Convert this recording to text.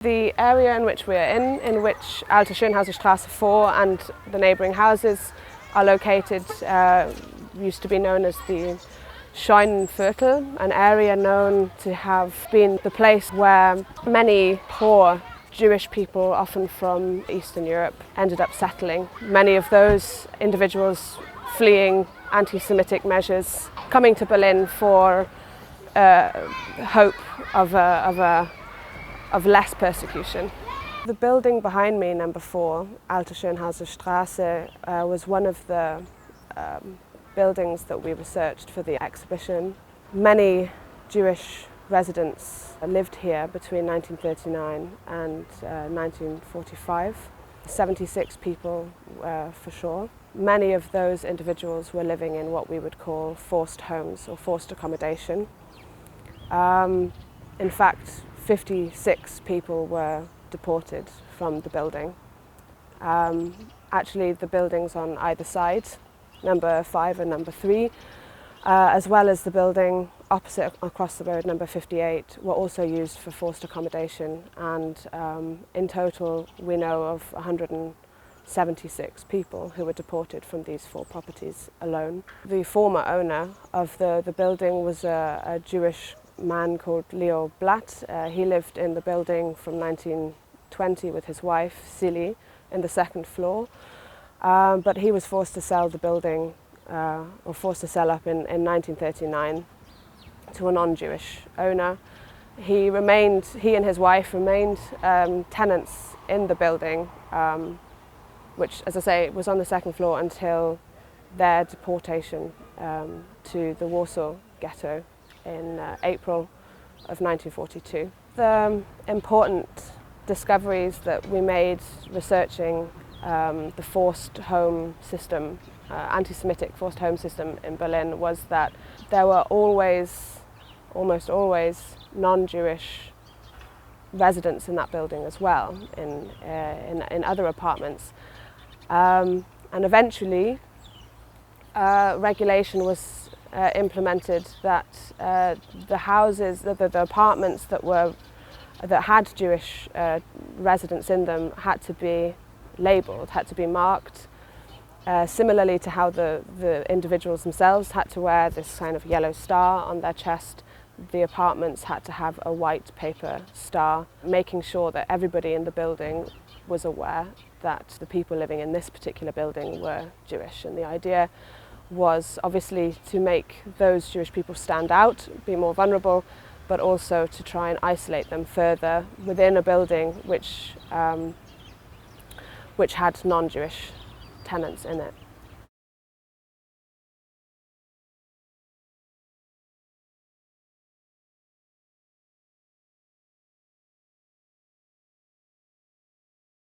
The area in which we're in which Alte Schönhauserstraße 4 and the neighbouring houses are located, used to be known as the Scheunenviertel, an area known to have been the place where many poor Jewish people, often from Eastern Europe, ended up settling. Many of those individuals fleeing anti-Semitic measures, coming to Berlin for hope of less persecution. The building behind me, number 4, Alte Schönhauserstraße, was one of the buildings that we researched for the exhibition. Many Jewish residents lived here between 1939 and 1945. 76 people for sure. Many of those individuals were living in what we would call forced homes or forced accommodation. In fact, 56 people were deported from the building. Actually, the buildings on either side, number 5 and number 3, as well as the building opposite across the road, number 58, were also used for forced accommodation, and in total we know of 176 people who were deported from these 4 properties alone. The former owner of the building was a Jewish man called Leo Blatt. He lived in the building from 1920 with his wife, Silly, in the 2nd floor. But he was forced to sell the building, or forced to sell up in 1939 to a non-Jewish owner. He and his wife remained tenants in the building, which, as I say, was on the 2nd floor until their deportation to the Warsaw Ghetto in April of 1942. The important discoveries that we made researching the forced home system, anti-Semitic forced home system in Berlin, was that there were almost always non-Jewish residents in that building as well, in other apartments. And eventually regulation was implemented that the houses, the apartments that had Jewish residents in them had to be labelled, had to be marked, similarly to how the individuals themselves had to wear this kind of yellow star on their chest. The apartments had to have a white paper star, making sure that everybody in the building was aware that the people living in this particular building were Jewish. And the idea was obviously to make those Jewish people stand out, be more vulnerable, but also to try and isolate them further within a building which had non-Jewish tenants in it.